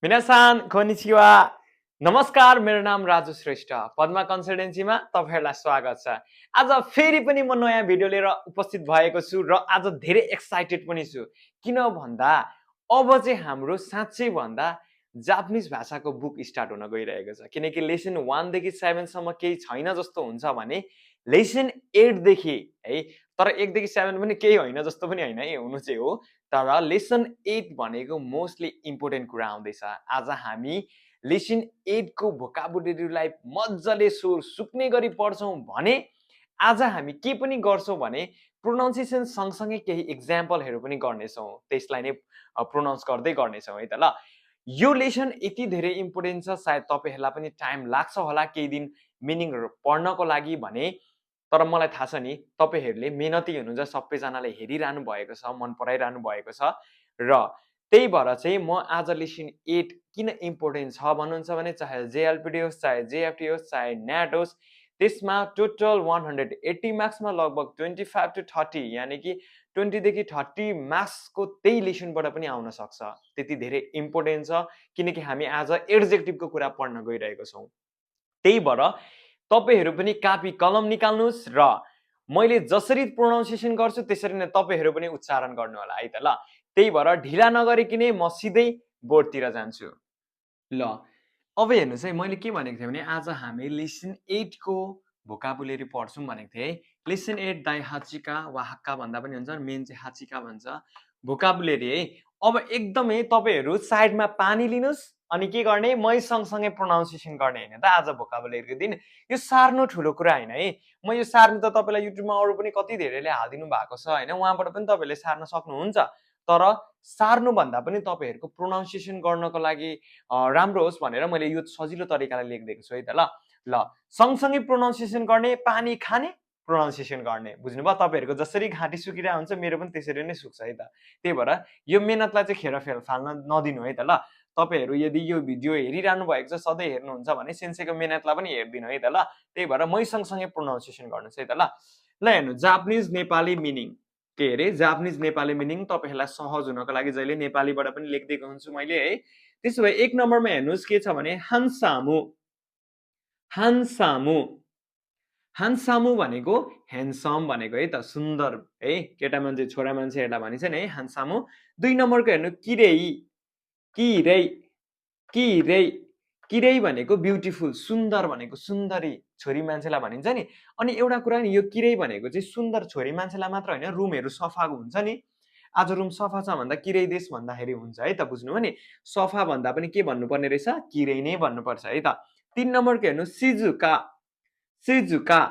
मिनासान konnichiwa नमस्कार मेरो नाम राजु श्रेष्ठ पद्मा कन्सल्टेन्सीमा तपाईहरुलाई स्वागत छ। आज फेरि पनि म नयाँ भिडियो लिएर उपस्थित भएको छु र आज धेरै एक्साइटेड पनि छु। किन भन्दा अब चाहिँ हाम्रो साँच्चै भन्दा जापानिज भाषाको बुक स्टार्ट हुन गइरहेको छ। किनकि लेसन 1 देखि 7 सम्म केही छैन जस्तो हुन्छ भने लेसन 8 देखि है तर 1 देखि 7 पनि केही होइन जस्तो पनि हैन है हुनु चाहिँ हो। तर लेसन 8 भनेको मोस्टली इम्पोर्टेन्ट कुरा आउँदैछ। आज हामी लेसन 8 को भोकाबुलरीलाई मज्जाले सुक्ने गरी पढ्छौं भने आज हामी के पनि गर्छौं भने प्रोनाउन्सिएसन सँगसँगै केही एक्जाम्पलहरु पनि गर्नेछौं। त्यसलाई नै प्रोनाउन्स गर्दै गर्नेछौं है त ल। यो लेसन यति धेरै इम्पोर्टेन्ट छ सायद तपाईहरुलाई पनि टाइम लाग्छ होला केही दिन मिनिङहरु पढ्नको लागि भने तर मलाई थाहा छ नि तपाईहरुले मेहनती हुनुहुन्छ सबैजनाले हेरिरहनु भएको छ मन पराइरहनु भएको छ र त्यही भएर चाहिँ म आज लेसन 8 किन इम्पोर्टेन्ट छ भन्नुहुन्छ भने चाहे जेएलपीडी होस् चाहे जेएफटी होस् चाहे नेट होस् त्यसमा टोटल 180 मार्क्समा लगभग 25 to 30 यानी कि 20 देखि 30 मार्क्सको त्यही लेसनबाट पनि आउन सक्छ। त्यति धेरै इम्पोर्टेन्ट छ किनकि हामी आज एड्जेक्टिभको कुरा पढ्न गइरहेको छौं। त्यही भएर तपाईहरु पनि कापी कलम निकाल्नुस् र मैले जसरी प्रोनाउन्सिएसन गर्छु त्यसरी नै तपाईहरु पनि उच्चारण गर्नु होला है त ल। त्यही भएर ढिला नगरिकिनै म सिधै बोर्डतिर जान्छु। ल अब हेर्नुस् है मैले के भनेको थिएँ भने आज हामी लेसन 8 को भोकाबुलरी पढ्छौं भनेको थिएँ। लेसन 8 दाइ हाचिका वा हक्का भन्दा पनि हुन्छ मेन चाहिँ हाचिका भन्छ भोकाबुलरी है। अब एकदमै तपाईहरु साइडमा पानी लिनुस् अनि के गर्ने मै सँगसँगै प्रोनाउन्सिएसन गर्ने हैन त आज भोकाबुलरीको दिन। यो सार्नु ठुलो कुरा हैन है। म यो सार्नु त तपाईलाई युट्युबमा अरु पनि कति धेरैले हाल्दिनु भएको छ हैन उहाँबाट पनि तपाईहरुले सार्न सक्नुहुन्छ। तर सार्नु भन्दा पनि तपाईहरुको प्रोनाउन्सिएसन गर्नको लागि राम्रो होस् भनेर मैले यो सजिलो तरिकाले लेखिदिएको छु है त ल। ल सँगसँगै प्रोनाउन्सिएसन गर्ने पानी खाने प्रोनाउन्सिएसन गर्ने बुझ्नुभयो। तपाईहरुको जसरी घाँटी सुकिरा हुन्छ मेरो पनि त्यसरी नै सुक्छ है त। त्यही भएर यो मेहनतलाई चाहिँ खेर फाल्न नदिनु है त ल। तपाईहरु यदि यो भिडियो हेरिरहनु भएको छ सधैँ हेर्नुहुन्छ भने सेन्सेको मेहनतलाई पनि हेर्दिनु है त ल। त्यही भएर मै सँगसँगै प्रोनाउन्सिएसन गर्नुस् है त ल। ल हेर्नु जापानिज नेपाली मिनिङ के अरे जापानिज नेपाली मिनिङ तपाईहरुलाई सहज हुनको लागि जहिले नेपालीबाट पनि लेख्दिएको हुन्छु मैले है। त्यसो भए 1 नम्बरमा हेर्नुस् के छ भने हान्सामु हान्सामु हान्सामु भनेको ह्यान्डसम भनेको है त सुन्दर है केटा मान्छे छोरा मान्छेहरुलाई भनिन्छ नि है हान्सामु। 2 नम्बरको हेर्नु किरेई किरै किरै किरै भनेको ब्युटिफुल सुन्दर भनेको सुन्दरी छोरी मान्छेलाई भनिन्छ नि। अनि एउटा कुरा नि यो किरै भनेको चाहिँ सुन्दर छोरी मान्छेलाई मात्र हैन रुमहरु सफा हुन्छ नि। आज रुम सफा छ भन्दा किरै देश भन्दाखेरि हुन्छ है त बुझ्नुभयो नि। सफा भन्दा पनि के भन्नुपर्ने रहेछ किरै नै भन्नुपर्छ है त। 3 नम्बरको हेर्नु सिजुका सिजुका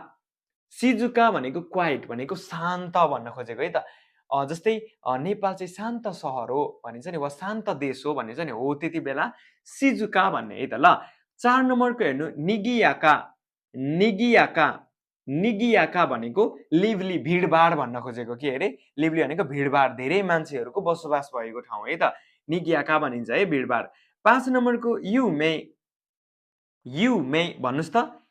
सिजुका भनेको क्वाइट भनेको शान्त भन्न खोजेको है त। जस्तै नेपाल चाहिँ शान्त सहर हो भनिन्छ नि वा शान्त देश हो भनिन्छ नि हो त्यति बेला सिजुका भन्ने है त ल। 4 नम्बरको हेर्नु निगियाका निगियाका निगियाका भनेको लिभली भिडभाड भन्न खोजेको के अरे लिभली भनेको भिडभाड धेरै मान्छेहरुको बसोबास भएको ठाउँ है त निगियाका भनिन्छ है भिडभाड। 5 नम्बरको युमे भन्नुस् त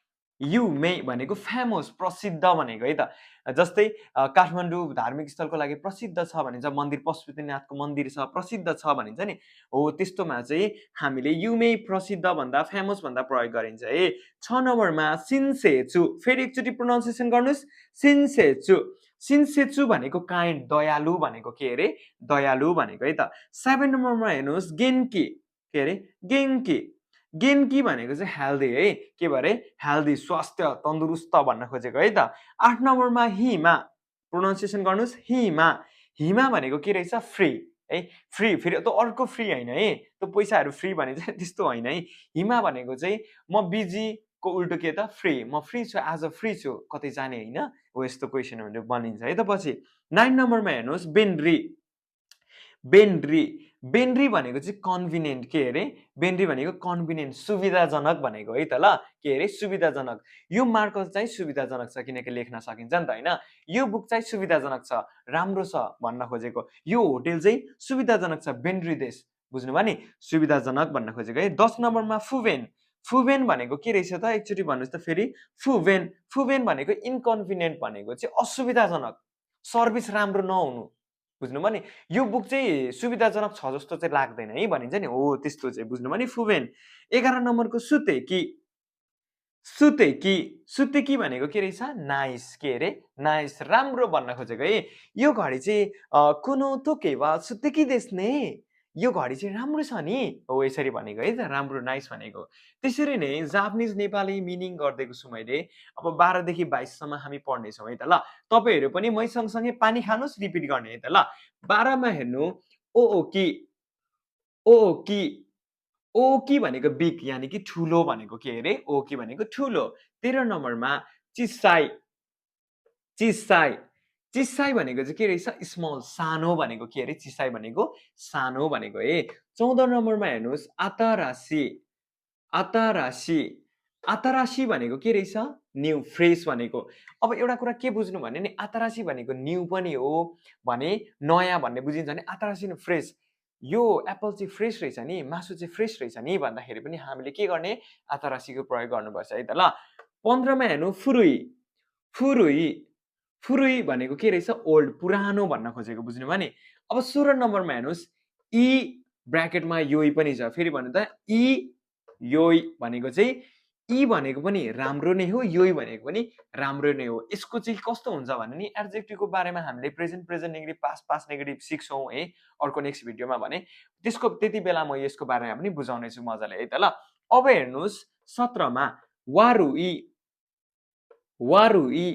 युमे भनेको फेमस प्रसिद्ध भनेको है त। जस्तै काठमाडौँ धार्मिक स्थलको लागि प्रसिद्ध छ भनिन्छ मन्दिर पशुपतिनाथको मन्दिर छ प्रसिद्ध छ भनिन्छ नि हो त्यस्तोमा चाहिँ हामीले युमे प्रसिद्ध भन्दा फेमस भन्दा प्रयोग गरिन्छ है। 6 नम्बरमा सिन्सेचु फेरि एकचोटी प्रोनाउन्सिएसन गर्नुस् सिन्सेचु सिन्सेचु भनेको काइन्ड दयालु भनेको के अरे दयालु भनेको है त। 7 नम्बरमा हेर्नुस् गेन्की के अरे गेन्की गेन्की भनेको चाहिँ हेल्दी है के भरे हेल्दी स्वास्थ्य तन्दुरुस्त भन्न खोजेको है त। 8 नम्बरमा हिमा प्रोनाउन्सिएसन गर्नुस् हिमा हिमा भनेको के रहेछ फ्री है फ्री फेरि त अर्को फ्री हैन है त्यो पैसाहरु फ्री भने चाहिँ त्यस्तो हैन है। हिमा भनेको चाहिँ म बिजी को उल्टो के त फ्री म फ्री छु आज फ्री छु कतै जाने हैन हो यस्तो क्वेशनहरु बनिन्छ है त। पछि 9 नम्बरमा हेर्नुस् बेन्ड्री बेन्ड्री बेन्ड्री भनेको चाहिँ कन्भिनियन्ट के अरे बेन्ड्री भनेको कन्भिनियन्ट सुविधाजनक भनेको है त ल के अरे सुविधाजनक। यो मार्कर चाहिँ सुविधाजनक छ किनकि लेख्न सकिन्छ नि त हैन। यो बुक चाहिँ सुविधाजनक छ राम्रो छ भन्न खोजेको यो होटल चाहिँ सुविधाजनक छ बेन्ड्री देश बुझ्नुभयो नि सुविधाजनक भन्न खोजेको है। 10 नम्बरमा फुवेन फुवेन भनेको के रहेछ त एकचोटी भन्नुस् त फेरि फुवेन फुवेन भनेको इन्कन्भिनियन्ट भनेको चाहिँ असुविधाजनक सर्भिस राम्रो नहुनु बुझ्नुभयो नि? यो बुक चाहिँ सुविधाजनक छ जस्तो चाहिँ लाग्दैन है भनिन्छ नि, हो त्यस्तो चाहिँ बुझ्नुभयो नि? फुबेन। 11 नम्बरको सुतेकी। सुतेकी, सुतेकी भनेको के रहेछ? नाइस, के अरे? नाइस, राम्रो भन्न खोजेको है। यो घडी चाहिँ कुनो तोके वा सुतेकी देस् ने। यो घडी चाहिँ राम्रो छ नि, हो यसरी भनेको है त, राम्रो, नाइस भनेको। त्यसरी नै जापानिज नेपाली मिनिङ गरिदिएको छु मैले। अब 12 देखि 22 सम्म हामी पढ्नेछौँ है त ल। तपाईहरु पनि मै सँगसँगै पानी खानुस्, रिपिट गर्ने है त ल। 12 मा हेर्नु, ओओकी, ओओकी, ओकी भनेको बिग यानी कि ठुलो भनेको के अरे? ओकी भनेको ठुलो। 13 नम्बरमा चिसाई, चिसाई, चिसाई भनेको चाहिँ के रहेछ? स्मल, सानो भनेको के अरे? चिसाई भनेको सानो भनेको है। 14 नम्बरमा हेर्नुस्, आतारासी, आतारासी, आतारासी भनेको के रहेछ? न्यू, फ्रेस भनेको। अब एउटा कुरा के बुझ्नु भने नि, आतारासी भनेको न्यू पनि हो भने नयाँ भन्ने बुझिन्छ भने आतारासी न फ्रेस। यो एप्पल चाहिँ फ्रेस रहेछ नि, मासु चाहिँ फ्रेस रहेछ नि भन्दाखेरि पनि हामीले के गर्ने? आतारासीको प्रयोग गर्नुपर्छ है त ल। 15 मा हेर्नु, फुरुई, फुरुई, फुरुई भनेको के रहेछ? ओल्ड, पुरानो भन्न खोजेको, बुझ्नुभयो नि? अब 16 नम्बरमा हेर्नुस्, इ ब्र्याकेटमा योई पनि छ। फेरि भन्नु त, इ योई भनेको चाहिँ इ भनेको पनि राम्रो नै हो, योई भनेको पनि राम्रो नै हो। यसको चाहिँ कस्तो हुन्छ भने नि, एड्जेक्टिभको बारेमा हामीले present, present negative, past, past negative सिक्छौँ है अर्को नेक्स्ट भिडियोमा भने। त्यसको त्यति बेला म यसको बारेमा पनि बुझाउने छु मजाले है त ल। अब हेर्नुस् 17 मा, वारुई, वारुई,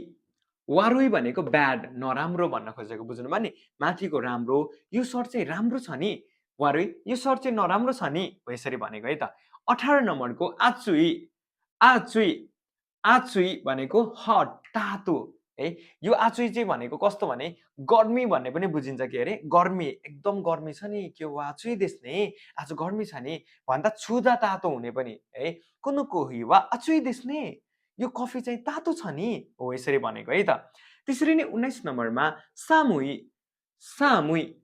वारुई भनेको ब्याड, नराम्रो भन्न खोजेको, बुझ्नुभयो नि? माथिको राम्रो, यो सर्ट चाहिँ राम्रो छ नि, वारुई, यो सर्ट चाहिँ नराम्रो छ नि, हो यसरी भनेको है त। 18 नम्बरको आचुई, आचुई, आचुई भनेको हट, तातो है। यो आचुई चाहिँ भनेको कस्तो भने गर्मी भन्ने पनि बुझिन्छ, के अरे? गर्मी, एकदम गर्मी छ नि, के हो आचुई देस्ने, आज गर्मी छ नि भन्दा छुदा तातो हुने पनि है। कुनो कोही वा आचुई देस्ने, यो कफी चाहिँ तातो छ नि, हो यसरी भनेको है त। त्यसरी नै 19 नम्बरमा सामुई, सामुई,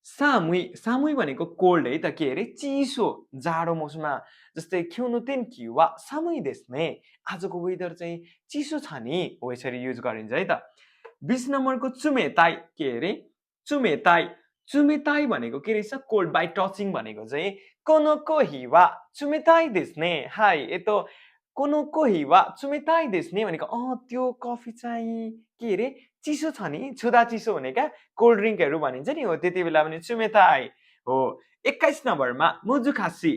सामुई, सामुई भनेको कोल्ड है त, के अरे? चिसो, जाडो मौसममा जस्तै खिउनु तेन्की वा सामुई देस्ने, आजको वेदर चाहिँ चिसो छ नि, हो यसरी युज गरिन्छ है त। 20 नम्बरको चुमेताई, के अरे? चुमेताई, चुमेताई भनेको के रहेछ? कोल्ड, बाई टचिङ भनेको चाहिँ कोनो कोही वा चुमेताई देस्ने, हाई यतो कोनो कोही वा चुमेताई देस्ने भनेको त्यो कफी चाहिँ के अरे? चिसो छ नि, छुदा चिसो हुने क्या, कोल्ड ड्रिङ्कहरू भनिन्छ नि, हो त्यति बेला पनि चुमेताई हो। 21 नम्बरमा मुजुखासी,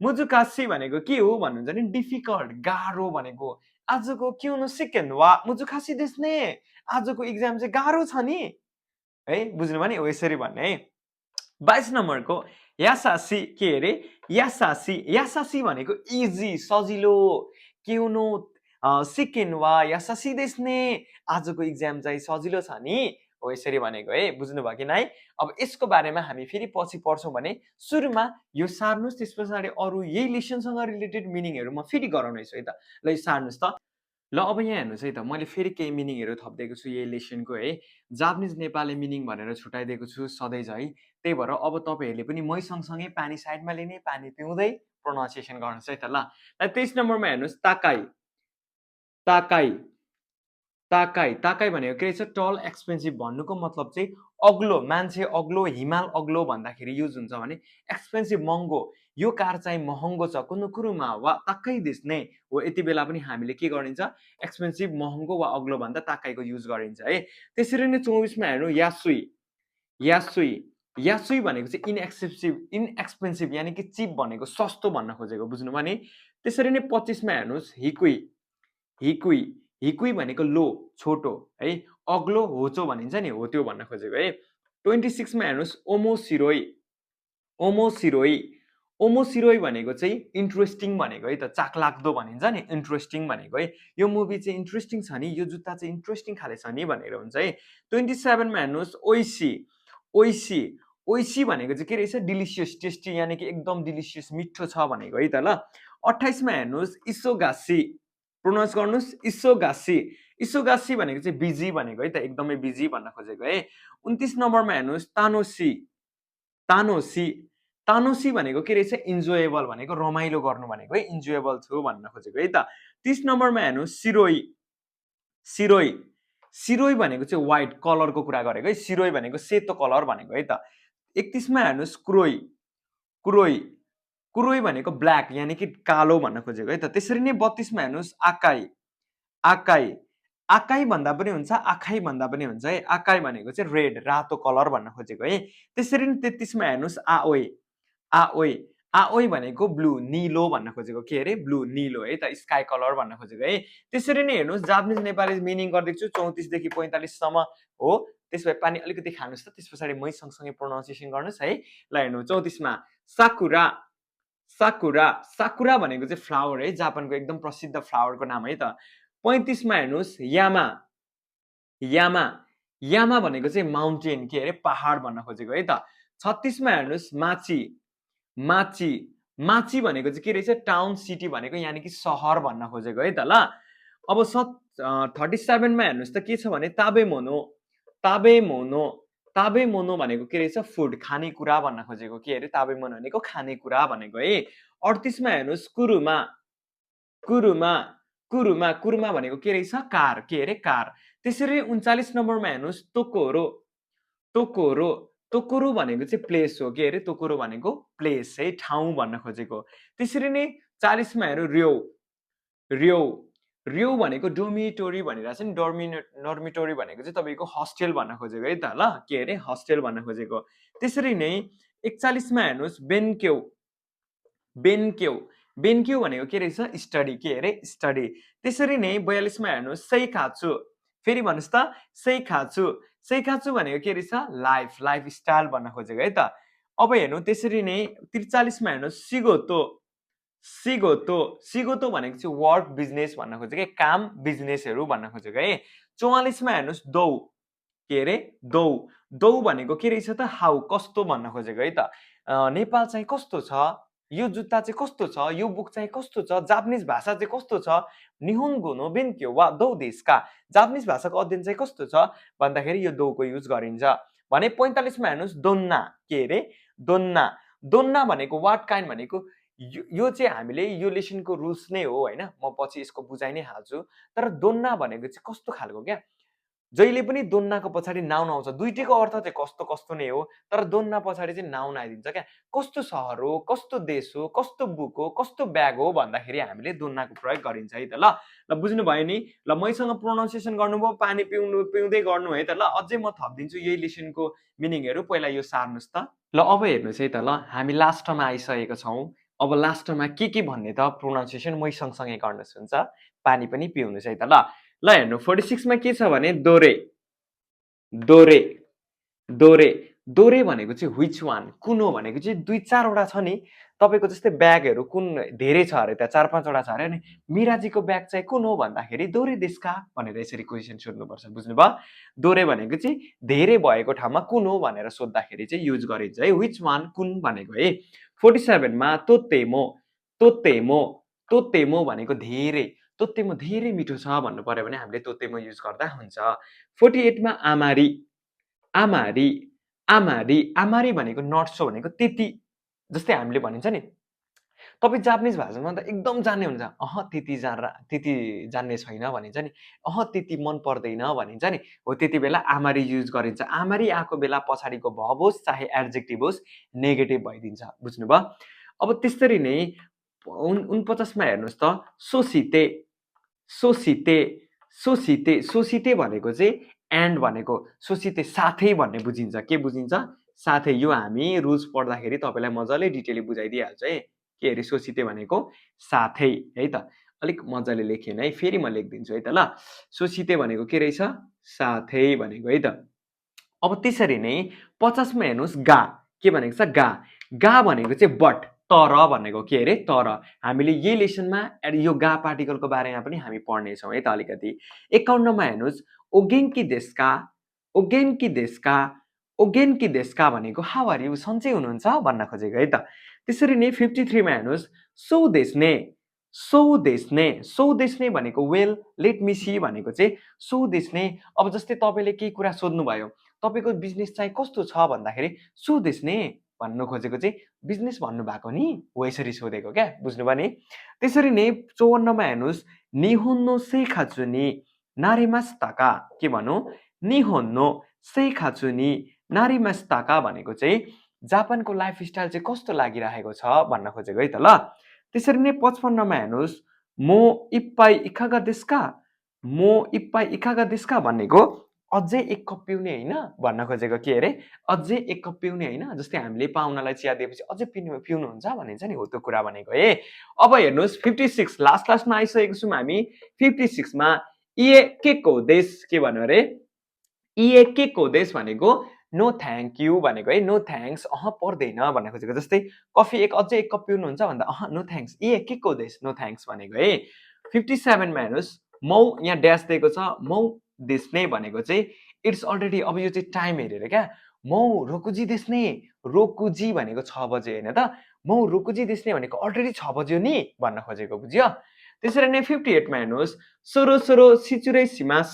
मुजुखासी भनेको के हो भन्नुहुन्छ नि, डिफिकल्ट, गाह्रो भनेको। आजको क्युनो सेकेन्ड वा मुजुखासी देस्ने, आजको इक्जाम चाहिँ गाह्रो छ नि है, बुझ्नुभयो नि, हो यसरी भन्ने है। 22 नम्बरको यासासी, के अरे? यासासी, यासासी भनेको इजी, सजिलो, क्युनो सेकेन्ड वा यासासी देस्ने, आजको इक्जाम चाहिँ सजिलो छ नि, हो यसरी भनेको है, बुझ्नुभयो कि नै? अब यसको बारेमा हामी फेरि पछि पढ्छौँ भने सुरुमा यो सार्नुस्, त्यस पछाडि अरू यही लेसनसँग रिलेटेड मिनिङहरू म फेरि गराउनेछु है त। ल यो सार्नुस् त। ल अब यहाँ हेर्नुहोस् है त, मैले फेरि केही मिनिङहरू थपिदिएको छु यही लेसनको है। जापानिज नेपाली मिनिङ भनेर छुट्याइदिएको छु सधैँ झै। त्यही भएर अब तपाईँहरूले पनि मै सँगसँगै पानी साइडमा लिने, पानी पिउँदै प्रोनाउन्सिएसन गर्नुहोस् है त ल। 23 नम्बरमा हेर्नुहोस्, ताकाई, ताकाई, ताकाई, ताकाई भनेको के रहेछ? टल, एक्सपेन्सिभ भन्नुको मतलब चाहिँ अग्लो, मान्छे अग्लो, हिमाल अग्लो भन्दाखेरि युज हुन्छ भने एक्सपेन्सिभ, महँगो, यो कार चाहिँ महँगो छ, कुनो कुरोमा वा ताकै देस्ने, हो यति बेला पनि हामीले के गरिन्छ? एक्सपेन्सिभ, महँगो वा अग्लो भन्दा ताकाईको युज गरिन्छ है। त्यसरी नै 24 मा हेर्नु, यासुई, यासुई, यासुई भनेको चाहिँ इनएक्सेप्सिभ, इनएक्सपेन्सिभ यानी कि चिप भनेको सस्तो भन्न खोजेको, बुझ्नुभयो नि? त्यसरी नै 25 मा हेर्नुहोस्, हिकुई, हिकुई, हिकुई भनेको लो, छोटो है, अग्लो, होचो भनिन्छ नि, हो त्यो भन्न खोजेको है। 26 मा हेर्नुहोस्, ओमोसिरोई, ओमोसिरोई, ओमोसिरोई भनेको चाहिँ इन्ट्रेस्टिङ भनेको है त, चाखलाग्दो भनिन्छ नि, इन्ट्रेस्टिङ भनेको है। यो मुभी चाहिँ इन्ट्रेस्टिङ छ नि, यो जुत्ता चाहिँ इन्ट्रेस्टिङ खाले छ नि भनेर हुन्छ है। 27 मा हेर्नुहोस्, ओइसी, ओइसी, ओइसी भनेको चाहिँ के रहेछ? डिलिसियस, टेस्टी यानी कि एकदम डिलिसियस, मिठो छ भनेको है त ल। 28 मा हेर्नुहोस्, इसोगासी, प्रोनाउन्स गर्नुहोस्, इसोगासी, इसोगासी भनेको चाहिँ बिजी भनेको है त, एकदमै बिजी भन्न खोजेको है। 29 नम्बरमा हेर्नुहोस्, तानोसी, तानोसी, तानोसी भनेको के रहेछ? इन्जोएबल भनेको रमाइलो गर्नु भनेको है, इन्जोएबल छु भन्न खोजेको है त। 30 नम्बरमा हेर्नुहोस्, सिरोई, सिरोई, सिरोई भनेको चाहिँ व्हाइट कलरको कुरा गरेको है, सिरोई भनेको सेतो कलर भनेको है त। 31 मा हेर्नुस् क्रोई, क्रोई, क्रोई भनेको ब्ल्याक यानि कि कालो भन्न खोजेको है त। त्यसरी नै 32 मा हेर्नुस् आकाई, आकाई, आकाई भन्दा पनि हुन्छ, आखाई भन्दा पनि हुन्छ है। आकाई भनेको चाहिँ रेड रातो कलर भन्न खोजेको है। त्यसरी नै 33 मा हेर्नुस् आओई, आओई, आओई भनेको ब्लू नीलो भन्न खोजेको के अरे ब्लू नीलो है त, स्काई कलर भन्न खोजेको है। त्यसरी नै हेर्नुस् जापानिज नेपाली मिनिङ गर्दैछु 34 देखि 45 सम्म हो। त्यसभए पानी अलिकति खानुस् त, त्यस पछाडि मै सँगसँगै प्रोनाउन्सिएसन गर्नुस् है। ल हेर्नु 34 मा साकुरा, साकुरा, साकुरा भनेको चाहिँ फ्लावर है, जापानको एकदम प्रसिद्ध फ्लावरको नाम है त। 35 मा हेर्नुस् यामा, यामा, यामा भनेको चाहिँ माउन्टेन के अरे पहाड भन्न खोजेको है त। 36 मा हेर्नुस् माची, माची, माची भनेको चाहिँ के रहेछ टाउन सिटी भनेको यानि कि सहर भन्न खोजेको है त ल। अब 37 मा हेर्नुस् त के छ भने ताबेमोनो, ताबेमोनो, ताबेमोनो भनेको के रहेछ फुड खानेकुरा भन्न खोजेको के अरे ताबेमोनो भनेको खानेकुरा भनेको है। 38 मा हेर्नुस् कुरुमा, कुरुमा, कुरुमा, कुरुमा भनेको के रहेछ कार के अरे कार। त्यसरी 39 नम्बरमा हेर्नुस् तोकोरो, तोकोरो, तोकोरो भनेको चाहिँ प्लेस हो के अरे तोकोरो भनेको प्लेस है ठाउँ भन्न खोजेको। त्यसरी नै 40 मा हेरौँ र्यो, र्यो, र्यो भनेको डोमिटोरी भनिरहेको छ नि, डोर्मिटोरी भनेको चाहिँ तपाईँको हस्टेल भन्न खोजेको है त ल, के अरे हस्टेल भन्न खोजेको। त्यसरी नै 41 मा हेर्नुस् बेन्क्यौ, बेन्क्यौ, बेन्क्यौ भनेको के रहेछ स्टडी के अरे स्टडी। त्यसरी नै 42 मा हेर्नुस् सैखाचु, फेरि भन्नुस् त सैखाचु, सैखाचु भनेको के रहेछ लाइफ, लाइफ स्टाइल भन्न खोजेको है त। अब हेर्नु त्यसरी नै 43 मा हेर्नुस् सिगोतो, सिगोतो, सिगोतो भनेको चाहिँ वर्क बिजनेस भन्न खोजेको है, काम बिजनेसहरू भन्न खोजेको है। 44 मा हेर्नुस् दौ, के अरे दौ, दौ भनेको के रहेछ त हाउ कस्तो भन्न खोजेको है त। नेपाल चाहिँ कस्तो छ, यो जुत्ता चाहिँ कस्तो छ, यो बुक चाहिँ कस्तो छ, जापानिज भाषा चाहिँ कस्तो छ, निहोङ्गो नो बेन्क्यो वा दौ देशका, जापानिज भाषाको अध्ययन चाहिँ कस्तो छ भन्दाखेरि यो दौको युज गरिन्छ भने। 45 मा हेर्नुस् दोन्ना, के अरे दोन्ना, दोन्ना भनेको वाट काइन्ड भनेको यो चाहिँ हामीले यो लेसनको रुल्स नै हो हैन, म पछि यसको बुझाइ नै हाल्छु। तर दोन्ना भनेको चाहिँ कस्तो खालको क्या, जहिले पनि दोन्नाको पछाडि नाउन आउँछ, दुईटैको अर्थ चाहिँ कस्तो कस्तो नै हो, तर दोन्ना पछाडि चाहिँ नाउन आइदिन्छ क्या। कस्तो सहर हो, कस्तो देश हो, कस्तो बुक हो, कस्तो ब्याग हो भन्दाखेरि हामीले दोन्नाको प्रयोग गरिन्छ है त ल। ल बुझ्नु भयो नि, ल मैसँग प्रोनाउन्सिएसन गर्नुभयो, पानी पिउनु पिउँदै गर्नु है त ल। अझै म थपिदिन्छु यही लेसनको मिनिङहरू, पहिला यो सार्नुस् त ल। अब हेर्नुस् है त ल, हामी लास्टमा आइसकेको छौँ। अब लास्टमा के भन्ने त प्रोनाउन्सिएसन मै सँगसँगै गर्नुस् हुन्छ, पानी पनि पिउनुस् है त ल। ल हेर्नु 46 मा के छ भने दोरे, दोरे, दोरे, दोरे भनेको चाहिँ व्हिच वान कुन हो भनेको चाहिँ 2-4 वटा छ नि, तपाईको जस्तै ब्यागहरू कुन धेरै छ अरे त्यहाँ 4-5 वटा छ अरे नि, मिराजीको ब्याग चाहिँ कुन हो भन्दाखेरि दोरे देशका भनेर यसरी क्वेसन सोध्नुपर्छ, बुझ्नुभयो। दोरे भनेको चाहिँ धेरै भएको ठाउँमा कुन हो भनेर सोध्दाखेरि चाहिँ युज गरिन्छ है, व्हिच वान कुन भनेको है। 47 मा तोतेमो, तोतेमो, तोतेमो भनेको धेरै, तोतेमो धेरै मिठो छ भन्नु पर्यो भने हामीले तोतेमो युज गर्दा हुन्छ। 48 मा आमारी, आमारी, आमारी, आमारी भनेको नट सो भनेको त्यति, जस्तै हामीले भनिन्छ नि तपाईँ जापानिज भाषामा त एकदम जान्ने हुन्छ, त्यति जान्ने छैन भनिन्छ नि, त्यति मन पर्दैन भनिन्छ नि, हो त्यति बेला आमारी युज गरिन्छ। आमारी आएको बेला पछाडिको भर्ब होस् चाहे एड्जेक्टिभ होस् नेगेटिभ भइदिन्छ, बुझ्नुभयो। अब त्यसरी नै 49 मा हेर्नुस् त सोसिते, सोसिते, सोसिते, सोसिते भनेको चाहिँ एन्ड भनेको, सोसिते साथै भन्ने बुझिन्छ, के बुझिन्छ साथै। यो हामी रुल्स पढ्दाखेरि तपाईँलाई मजाले डिटेली बुझाइदिइहाल्छु है, के अरे सोसिते भनेको साथै है त। अलिक मजाले लेखेन है, फेरि म लेखिदिन्छु है त ल। सोसिते भनेको के रहेछ साथै भनेको है त। अब त्यसरी नै 50 मा हेर्नुस् गा, के भनेको छ गा, गा भनेको चाहिँ बट तर भनेको के अरे तर। हामीले यही लेसनमा यो गा पार्टिकलको बारेमा पनि हामी पढ्नेछौँ है त अलिकति। 51 मा हेर्नुस् ओगेन्की देशका, ओगेन्की देशका, ओगेन्की देशका भनेको हाउ आर यु सन्चै हुनुहुन्छ भन्न खोजेको है त। त्यसरी नै 53 मा हेर्नुस् सो देशने, सो देशने, सो देशने भनेको वेल लेट मी सी भनेको चाहिँ सो देशने। अब जस्तै तपाईँले केही कुरा सोध्नुभयो, तपाईँको बिजनेस चाहिँ कस्तो छ भन्दाखेरि सो देशने भन्नु खोजेको चाहिँ बिजनेस भन्नु भएको नि, हो यसरी सोधेको क्या, बुझ्नुभयो नि। त्यसरी नै 54 मा हेर्नुस् निहोन नो सेइखाचु नि, नारिमास्ताका के भनौँ निहोन्नो सेइखाछु नि नारिमास्ताका भनेको चाहिँ जापानको लाइफस्टाइल चाहिँ कस्तो लागिरहेको छ भन्न खोजेको है त ल। त्यसरी नै 55 मा हेर्नुहोस् मो इप्पाई इखागा देस्का मो इप्पाई इखागा देस्का भनेको अझै एक कप पिउने होइन भन्न खोजेको के अरे अझै एक कप पिउने होइन जस्तै हामीले पाहुनालाई चिया दिएपछि अझै पिउनुहुन्छ भनिन्छ नि हो त्यो कुरा भनेको है। अब हेर्नुहोस् 56 लास्टमा आइसकेको छौँ हामी 56 मा इए के को देश के भन्यो अरे इए के को देश भनेको नो थ्याङ्क यू भनेको है नो थ्याङ्क्स पर्दैन भन्न खोजेको जस्तै कफी अझै एक कप पिउनुहुन्छ भन्दा नो थ्याङ्क्स इए के को देश नो थ्याङ्क्स भनेको है। 57 मा हेर्नुहोस् मौ यहाँ ड्यास दिएको छ मौ देश्ने भनेको चाहिँ इट्स अलरेडी अब यो चाहिँ टाइम हेरेर क्या मौ रोकुजी देश्ने रोकुजी भनेको 6 बजे होइन त मौ रोकुजी देश्ने भनेको अलरेडी 6 बज्यो नि भन्न खोजेको बुझ्यो। त्यसरी नै 58 मा हेर्नुहोस् सोरो सोरो सिचुरै सिमास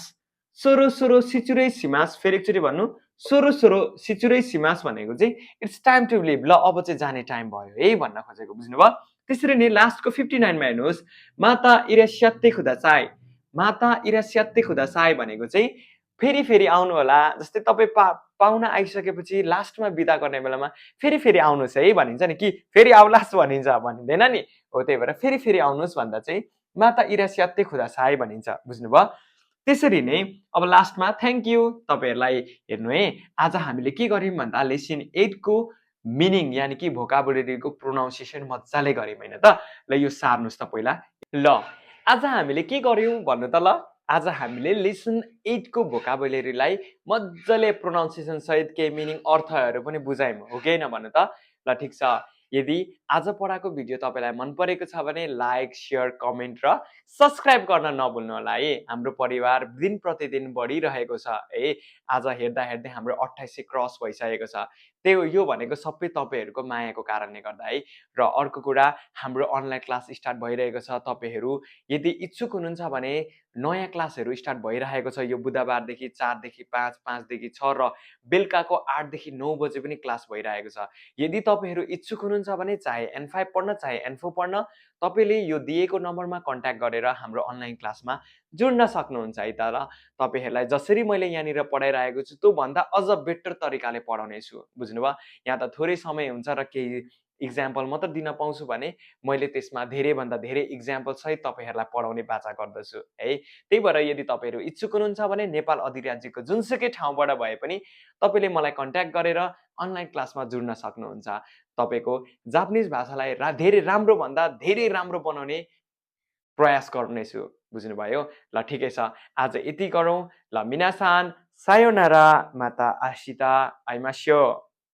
सोरो सोरो सिचुरै सिमास फेरि एकचोटि भन्नु सोरो सोरो सिचुरै सिमास भनेको चाहिँ इट्स टाइम टु लिभ ल अब चाहिँ जाने टाइम भयो है भन्न खोजेको बुझ्नुभयो। त्यसरी नै लास्टको 59 मा हेर्नुहोस् माता इरास्यात्ते खुदासाई माता इरास्यात्ते खुदासाई भनेको चाहिँ फेरि आउनु होला जस्तै तपाईँ पाहुना आइसकेपछि लास्टमा बिदा गर्ने बेलामा फेरि आउनुहोस् है भनिन्छ नि कि फेरि आउलास् भनिन्छ भनिँदैन नि हो त्यही भएर फेरि आउनुहोस् भन्दा चाहिँ माता इरास्यात्ते खुदासाई भनिन्छ बुझ्नुभयो। त्यसरी नै अब लास्टमा थ्याङ्क यू तपाईँहरूलाई हेर्नु है आज हामीले के गर्यौँ भन्दा लेसन 8 को मिनिङ यानि कि भोकाबुलेरीको प्रोनाउन्सिएसन मजाले गर्यौँ होइन त ल यो सार्नुहोस् त पहिला ल आज हामीले के गर्यौँ भन्नु त ल आज हामीले लेसन 8 को भोकाबुलेरीलाई मजाले प्रोनाउन्सिएसन सहित केही मिनिङ अर्थहरू पनि बुझायौँ हो कि होइन भन्नु त ल ठिक छ। यदि आज पढाएको भिडियो तपाईँलाई मन परेको छ भने लाइक सेयर कमेन्ट र सब्सक्राइब गर्न नभुल्नु होला है। हाम्रो परिवार दिन प्रतिदिन बढिरहेको छ है। आज हेर्दा हेर्दै हाम्रो 2800 क्रस भइसकेको छ त्यो यो भनेको सबै तपाईँहरूको मायाको कारणले गर्दा है। र अर्को कुरा हाम्रो अनलाइन क्लास स्टार्ट भइरहेको छ तपाईँहरू यदि इच्छुक हुनुहुन्छ भने नयाँ क्लासहरू स्टार्ट भइरहेको छ यो बुधबारदेखि 4 देखि 5 5 देखि 6 र बेलुकाको 8 देखि 9 बजे पनि क्लास भइरहेको छ। यदि तपाईँहरू इच्छुक हुनुहुन्छ भने चाहे N5 पढ्न चाहे N4 पढ्न तपाईँले यो दिएको नम्बरमा कन्ट्याक्ट गरेर हाम्रो अनलाइन क्लासमा जुड्न सक्नुहुन्छ है। तर तपाईँहरूलाई जसरी मैले यहाँनिर पढाइरहेको छु त्यो भन्दा अझ बेटर तरिकाले पढाउने छु बुझ्नुभयो। यहाँ त थोरै समय हुन्छ र केही इक्जाम्पल मात्र दिन पाउँछु भने मैले त्यसमा धेरैभन्दा धेरै इक्जाम्पल सहित तपाईँहरूलाई पढाउने बाचा गर्दछु है। त्यही भएर यदि तपाईँहरू इच्छुक हुनुहुन्छ भने नेपाल अधिराज्यको जुनसुकै ठाउँबाट भए पनि तपाईँले मलाई कन्ट्याक्ट गरेर अनलाइन क्लासमा जुड्न सक्नुहुन्छ। तपाईँको जापानिज भाषालाई धेरै राम्रो भन्दा धेरै राम्रो बनाउने प्रयास गर्नेछु बुझ्नुभयो। ल ठिकै छ आज यति गरौँ ल मिनासान सायोनारा माता आशिता आइमास्यो।